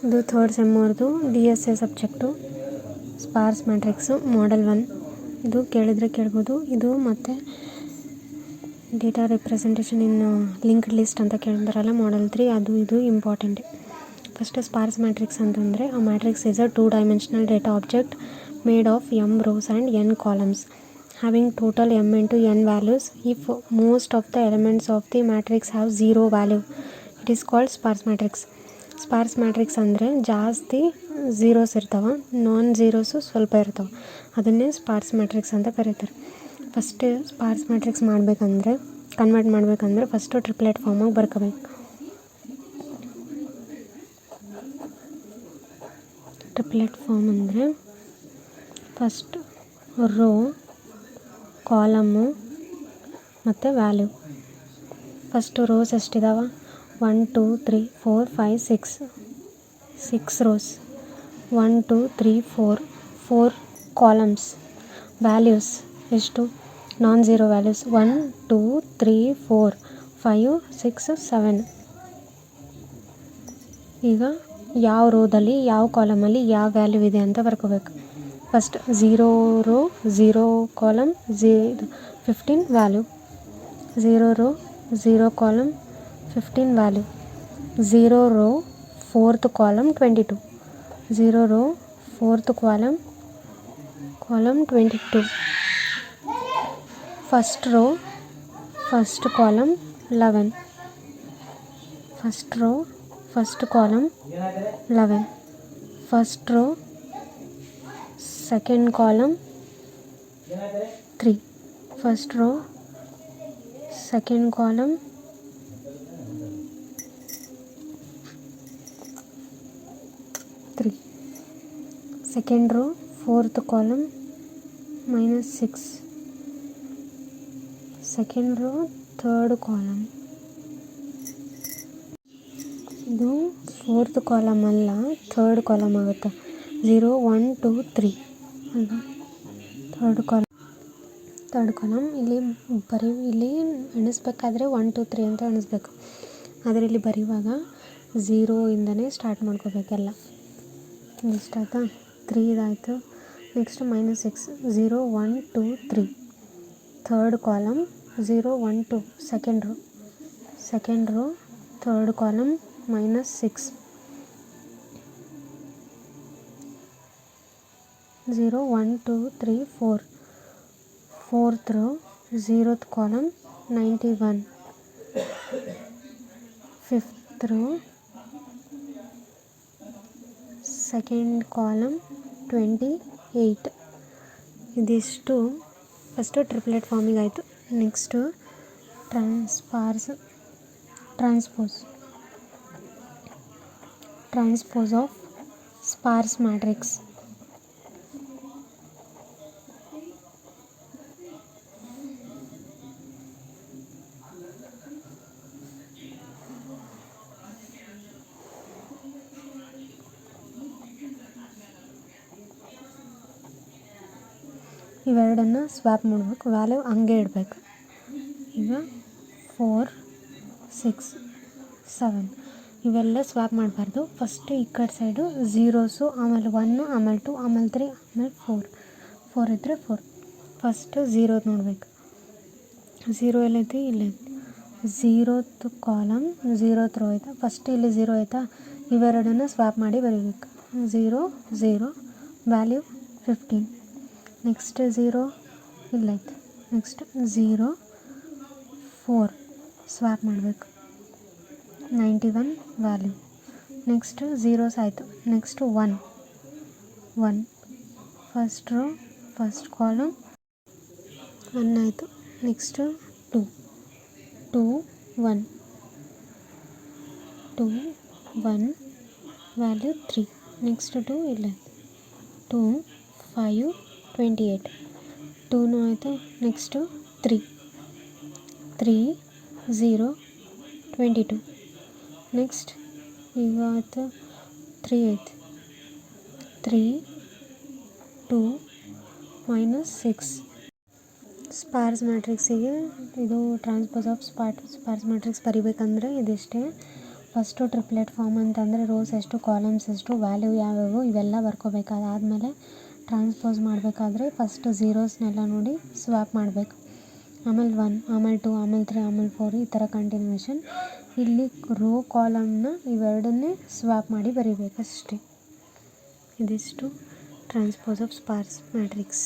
ಇದು third sem ಅವ್ರದ್ದು DSA subject ಸ್ಪಾರ್ಸ್ matrix ಮಾಡಲ್ 1. ಇದು ಕೇಳಿದರೆ ಕೇಳ್ಬೋದು. ಇದು ಮತ್ತು ಡೇಟಾ ರಿಪ್ರೆಸೆಂಟೇಷನ್ ಇನ್ ಲಿಂಕ್ಡ್ ಲಿಸ್ಟ್ ಅಂತ ಕೇಳಿದಾರಲ್ಲ ಮಾಡಲ್ 3, ಅದು ಇದು ಇಂಪಾರ್ಟೆಂಟ್. ಫಸ್ಟ್ ಸ್ಪಾರ್ಸ್ ಮ್ಯಾಟ್ರಿಕ್ಸ್ ಅಂತಂದರೆ ಆ matrix is a 2-dimensional data object made of m rows and n columns having total m into n values. If most of the elements of the matrix have 0 value, it is called sparse matrix. Sparse matrix ಅಂದರೆ ಜಾಸ್ತಿ zeros ಇರ್ತಾವೆ, ನಾನ್ ಝೀರೋಸು ಸ್ವಲ್ಪ ಇರ್ತಾವೆ, ಅದನ್ನೇ ಸ್ಪಾರ್ಸ್ matrix ಅಂತ ಕರೀತಾರೆ. First sparse matrix convert ಮಾಡಬೇಕಂದ್ರೆ first triplet ಫಾರ್ಮಾಗಿ ಬರ್ಕೋಬೇಕು. ಟ್ರಿಪ್ಲೆಟ್ ಫಾರ್ಮ್ ಅಂದರೆ ಫಸ್ಟ್ ರೋ, ಕಾಲಮ್ಮು ಮತ್ತು ವ್ಯಾಲ್ಯೂ. ಫಸ್ಟು ರೋಸ್ ಎಷ್ಟಿದಾವೆ? 1 2 3 4 5 6 ರೋಸ್. 1 2 3 4 ಕಾಲಮ್ಸ್. ವ್ಯಾಲ್ಯೂಸ್ ಎಷ್ಟು? Non zero values 1 2 3 4 5 6 7. ಈಗ ಯಾವ ರೋದಲ್ಲಿ ಯಾವ ಕಾಲಮಲ್ಲಿ ಯಾವ ವ್ಯಾಲ್ಯೂ ಇದೆ ಅಂತ ಬರ್ಕೋಬೇಕು. First 0 row 0 column 15 value. 0 row 0 column 15 value. 0 row 4th column 22. 0 row 4th column 22. First row first column 11. First row first column 11. First row second column 3. First row second column 3. Second row 4th column -6. Second row third column. ಇದು 4th column ಅಲ್ಲ, third column ಆಗುತ್ತೆ. 0 1 2 3 ಅಲ್ವಾ? Third column. ಇಲ್ಲಿ ಎಣಿಸ್ಬೇಕಾದ್ರೆ 1 2 3 ಅಂತ ಎಣಿಸ್ಬೇಕು, ಆದರೆ ಇಲ್ಲಿ ಬರೆಯುವಾಗ 0 ಇಂದನೇ start ಮಾಡ್ಕೋಬೇಕೆಲ್ಲ. ಇಷ್ಟಾಯ್ತಾ? 3 ಇದಾಯಿತು. Next -6. 0 1 2 3 third column. 0 1 2 second row third column -6. 0 1 2 3 4 fourth row 0th column 91. Fifth row second column 28. ಇದಿಷ್ಟು ಫಸ್ಟು ಟ್ರಿಪ್ಲೆಟ್ ಫಾರ್ಮಿಗೆ ಆಯಿತು. Next transpose of sparse matrix. ಇವೆರಡನ್ನು ಸ್ವ್ಯಾಪ್ ಮಾಡಬೇಕು, ವ್ಯಾಲ್ಯೂ ಹಂಗೆ ಇಡಬೇಕು. ಈಗ 4 6 7 ಇವೆಲ್ಲ ಸ್ವ್ಯಾಪ್ ಮಾಡಬಾರ್ದು. ಫಸ್ಟ್ ಈ ಕಡೆ ಸೈಡು ಝೀರೋಸು, ಆಮೇಲೆ 1 ಆಮೇಲೆ 2 ಆಮೇಲೆ 3 ಆಮೇಲೆ 4 ಇದ್ದರೆ 4. ಫಸ್ಟ್ 0 ನೋಡಬೇಕು. 0 ಎಲ್ಲೈತಿ? ಇಲ್ಲೈತಿ. 0th ಕಾಲಮ್ 0th ರೋ ಆಯಿತಾ? ಫಸ್ಟ್ ಇಲ್ಲಿ 0 ಆಯಿತಾ? ಇವೆರಡನ್ನು ಸ್ವ್ಯಾಪ್ ಮಾಡಿ ಬರೀಬೇಕು. 0 0 ವ್ಯಾಲ್ಯೂ 15. ನೆಕ್ಸ್ಟ್ 0 ಇಲ್ಲೈತೆ. ನೆಕ್ಸ್ಟ್ 0 4 ಸ್ವ್ಯಾಪ್ ಮಾಡಬೇಕು. 91 ವ್ಯಾಲ್ಯೂ. ನೆಕ್ಸ್ಟ್ ಝೀರೋಸ್ ಆಯಿತು. Next 1 first row first column 1 ಆಯಿತು. Next 2 1 value 3. ನೆಕ್ಸ್ಟ್ 2 ಇಲ್ಲೈತೆ. 2 5 28. 2 ಆಯಿತು. ನೆಕ್ಸ್ಟು 3 0 22. ನೆಕ್ಸ್ಟ್ ಈಗ ಆಯಿತು 3 ಐತೆ. 3 2 -6. ಸ್ಪಾರ್ಸ್ ಮ್ಯಾಟ್ರಿಕ್ಸಿಗೆ ಇದು ಟ್ರಾನ್ಸ್ಪೋಸ್ ಆಫ್ ಸ್ಪಾರ್ಸ್ ಮ್ಯಾಟ್ರಿಕ್ಸ್ ಬರಿಬೇಕಂದ್ರೆ ಇದಿಷ್ಟೇ. ಫಸ್ಟು ಟ್ರಿಪ್ಲೆಟ್ ಫಾರ್ಮ್ ಅಂತಂದರೆ ರೋಸ್ ಎಷ್ಟು ಕಾಲಮ್ಸ್ ಎಷ್ಟು ವ್ಯಾಲ್ಯೂ ಯಾವ್ಯಾವು ಇವೆಲ್ಲ ಬರ್ಕೋಬೇಕು. ಅದಾದಮೇಲೆ ಟ್ರಾನ್ಸ್ಪೋಸ್ ಮಾಡಬೇಕಾದ್ರೆ ಫಸ್ಟ್ ಝೀರೋಸ್ನೆಲ್ಲ ನೋಡಿ ಸ್ವ್ಯಾಪ್ ಮಾಡಬೇಕು. ಆಮೇಲೆ 1, ಆಮೇಲೆ 2, ಆಮೇಲೆ 3, ಆಮೇಲೆ 4 ಈ ಥರ ಕಂಟಿನ್ಯೂಷನ್. ಇಲ್ಲಿ ರೋ ಕಾಲಮ್ನ ಇವೆರಡನ್ನೇ ಸ್ವ್ಯಾಪ್ ಮಾಡಿ ಬರೀಬೇಕಷ್ಟೇ. ಇದಿಷ್ಟು ಟ್ರಾನ್ಸ್ಪೋಸ್ ಆಫ್ ಸ್ಪಾರ್ಸ್ ಮ್ಯಾಟ್ರಿಕ್ಸ್.